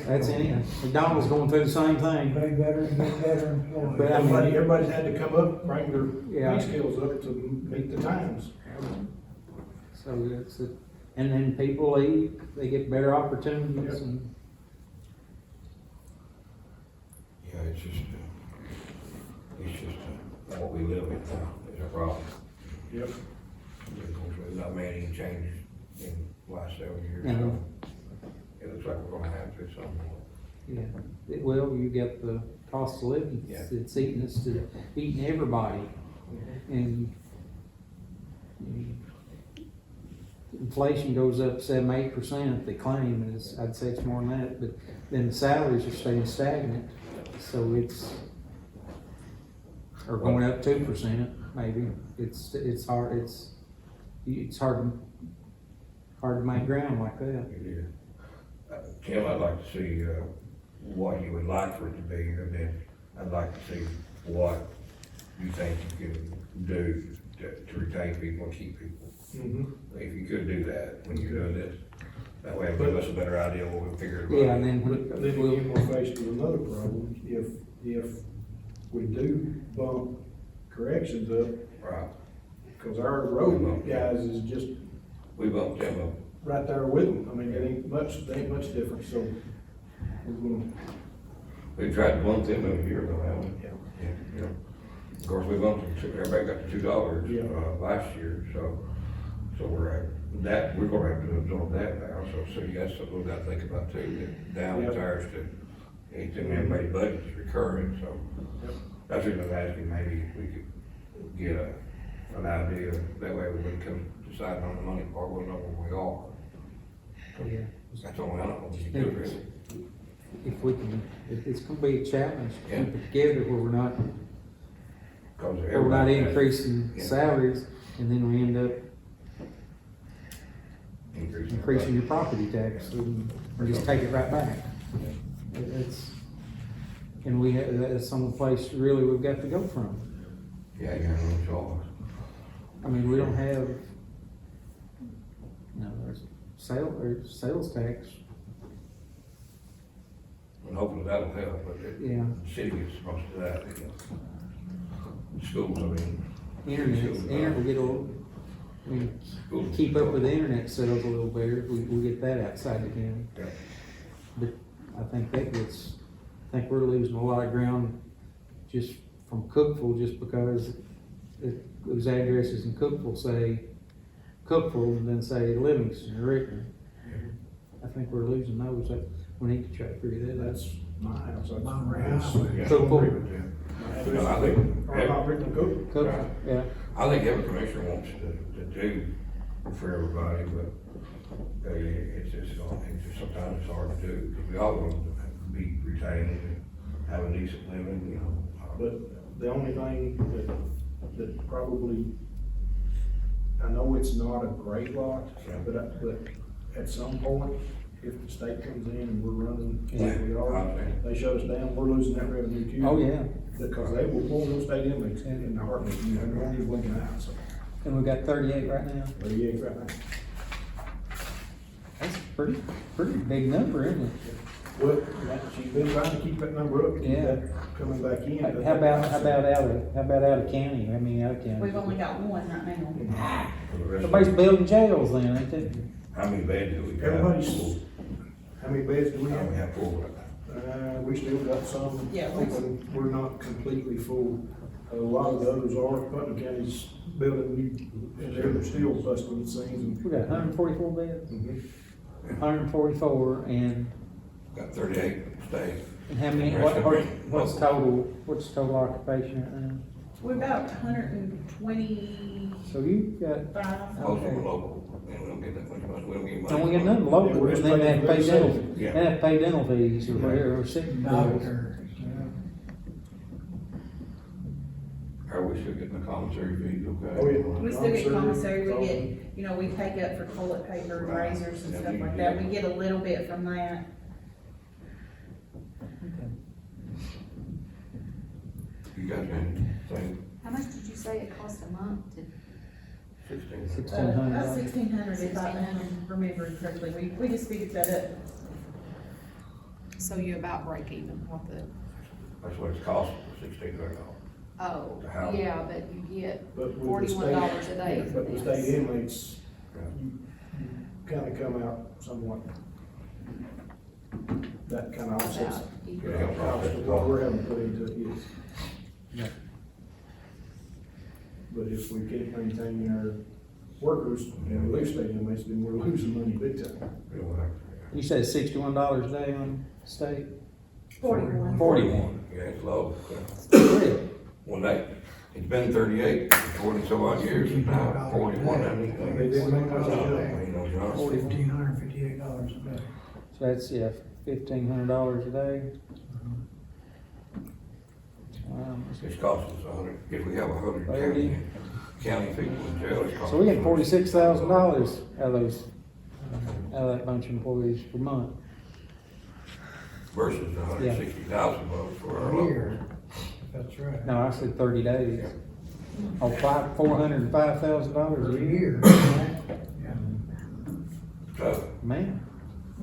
E: That's any, McDonald's going through the same thing.
C: They better get better employees.
E: But I mean-
I: Everybody's had to come up, bring their
E: Yeah.
I: pay scales up to meet the times.
E: So it's, and then people leave, they get better opportunities and.
D: Yeah, it's just what we live in now is a problem.
I: Yep.
D: Of course, there's not many changes in the last several years, so
E: Mhm.
D: it looks like we're gonna have to some more.
E: Yeah, it will, you get the cost of living, it's eating us to, eating everybody. And inflation goes up 7-8%, they claim, and I'd say it's more than that, but then the salaries are staying stagnant, so or going up 2%, maybe, it's hard to make ground like that.
D: It is. Tim, I'd like to see, what you would like for it to be, and then I'd like to see what you think you can do to retain people and keep people. If you could do that when you're doing this, that way it'll give us a better idea what we'll figure it out.
E: Yeah, and then
I: But then again, we're faced with another problem, if we do bump corrections up,
D: Right,
I: cause our road guys is just
D: we bumped them up.
I: right there with them, I mean, it ain't much different, so we're gonna,
D: We tried to bump them over here, though, haven't we?
I: yeah.
D: Yeah. Of course, we bumped them, everybody got the $2,
I: Yeah.
D: Last year, so we're at, that, we're gonna have to absorb that now, so that's something we gotta think about too, that down
I: Yep.
D: tires to, anything everybody's budget is recurring, so.
I: Yep.
D: That's what I was asking, maybe if we could get an idea, that way we wouldn't come deciding on the money part, we'll know where we are.
E: Yeah.
D: That's all I don't know, what you do really.
E: If we can, it's gonna be a challenge to
D: Yeah.
E: keep it together where we're not
D: 'Cause
E: Or we're not
D: everybody has
E: increasing
D: Yeah.
E: salaries, and then we end up increasing your property tax, and we just take it right back. It's, and that's some place really we've got to go from.
D: Yeah, you have no choice.
E: I mean, we don't have, there's sales tax,
D: And hopefully that'll help, but
E: yeah,
D: the city gets most of that, Schools, I mean.
E: internet, we get a little, we keep up with the internet sales a little better, we get that outside the county.
D: Yeah.
E: But I think we're losing a lot of ground just from Cookville, just because those addresses in Cookville say Cookville and then say Livingston or Rickman. I think we're losing those, we need to try to figure that out.
I: That's my house, that's
C: My
I: my
C: house.
I: house.
D: Yeah.
E: So cool.
I: My
D: No, I
I: address
D: think-
I: is right off Rickman Cook.
E: Cookville, yeah,
D: I think every commissioner wants to do for everybody, but it's just sometimes it's hard to do, because we all want to be retained and have a decent living,
I: But the only thing that probably, I know it's not a great lot,
D: Yeah.
I: but at some point, if the state comes in and we're running like we
D: I
I: are,
D: understand.
I: they shut us down, we're losing that revenue too.
E: oh, yeah,
I: Because they will pull those state inmates in the heartbeat, and they're only blinking out, so,
E: and we got 38 right now,
I: 38 right now.
E: that's a pretty big number, isn't it?
I: Well, she's been trying to keep that number up, to keep
E: Yeah.
I: that coming back in. but
E: How about out of county, I mean, out of county?
J: We've only got one right now.
D: For the rest of
E: Everybody's
D: it.
E: building jails then, ain't they?
D: How many beds do we have?
I: Everybody's, how many beds do we
D: We
I: have?
D: have 4.
I: We still got some
J: Yeah,
I: open, we're not completely full. A lot of those are, Putnam County's building, and they're still busting the seams
E: We got 144 beds,
I: and.
E: 144, and
D: Got 38 states.
E: how many, what's total occupation right now?
J: We're about 125.
E: So you got,
D: Most of them are local, and we don't get that much money, we don't get money.
E: don't get nothing local, and then they have to pay dental,
D: Yeah.
E: they have to pay dental fees or whatever, or sick bills.
C: Doctors,
D: Are we still getting the commissary fees, okay?
I: Oh, yeah.
J: We still get commissary, we
I: Commissary,
J: get, we take up for toilet paper and
D: Right.
J: razors and
D: Yeah,
J: stuff
D: you
J: like
D: do.
J: that. We get a little bit from that.
D: You guys got anything?
G: How much did you say it cost a month to
E: $1,600.
J: About 1,600 if I remember correctly, we just figured that up.
G: So you about break even, what the,
D: That's what it's costing, $1,600.
G: oh,
D: The house.
G: yeah, but you get
I: But with the
G: $41 a
I: state-
G: day.
I: But the state inmates, you kinda come out somewhat, that kinda offsets
G: about
I: the
G: even.
D: Yeah.
I: cost of what we're having to put into it, yes.
E: Yeah.
I: But if we can't maintain our workers and we lose state inmates, then we're losing money big time.
E: You said $61 a day on state?
J: 41.
E: 41.
D: Yeah, it's low.
E: Really?
D: Well, it's been 38, 40 some odd years, and now 41, I mean.
I: They didn't make much of it.
D: You know, John.
C: $1,558 a day.
E: So that's, yeah, $1,500 a day.
D: It's costing us 100, if we have 100
E: 30.
D: county people in jail, it's costing.
E: So we get $46,000 out of those, out of that bunch of employees per month.
D: Versus 160,000 votes for our
C: A
D: local.
C: year, that's right.
E: No, I said 30 days. Oh, $405,000
C: A
E: a year.
C: year.
D: Tough,
E: Man,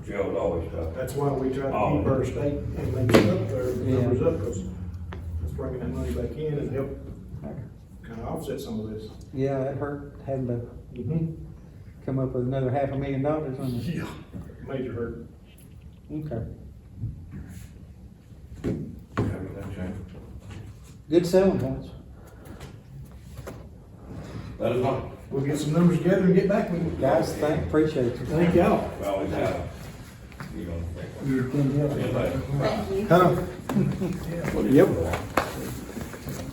D: jail's always tough.
I: That's why we try to
D: Oh.
I: keep our state inmates up there, the
E: Yeah.
I: numbers up, because it's bringing that money back in and help kinda offset some of this.
E: yeah, that hurt having to
I: Mm-hmm.
E: come up with another $500,000 on it.
I: Yeah. Major hurt.
E: Okay.
D: Everything changed.
E: Good selling points.
D: Let us know.
I: We'll get some numbers together and get back with you.
E: Guys, appreciate you.
I: Thank y'all.
D: Well, it's out. You gonna think.
C: You can help.
D: See you later.
J: Thank you.
I: Yep.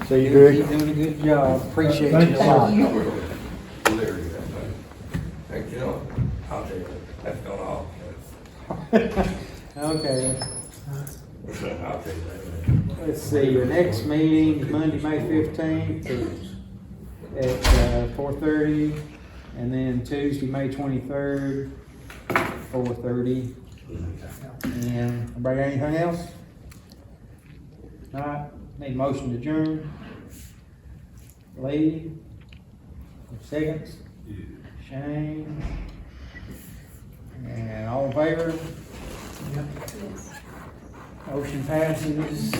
E: See you, Greg. You're doing a good job. Appreciate you a lot.
D: Larry, hey, you know, I'll tell you, that's gone off.
E: Okay,
D: I'll tell you that.
E: let's see, your next meeting is Monday, May 15th at 4:30, and then Tuesday, May 23rd, 4:30. And anybody got anything else? All right, need a motion to adjourn. Lee, seconds? Shane? And all in favor?
G: Yes.
E: Motion passes.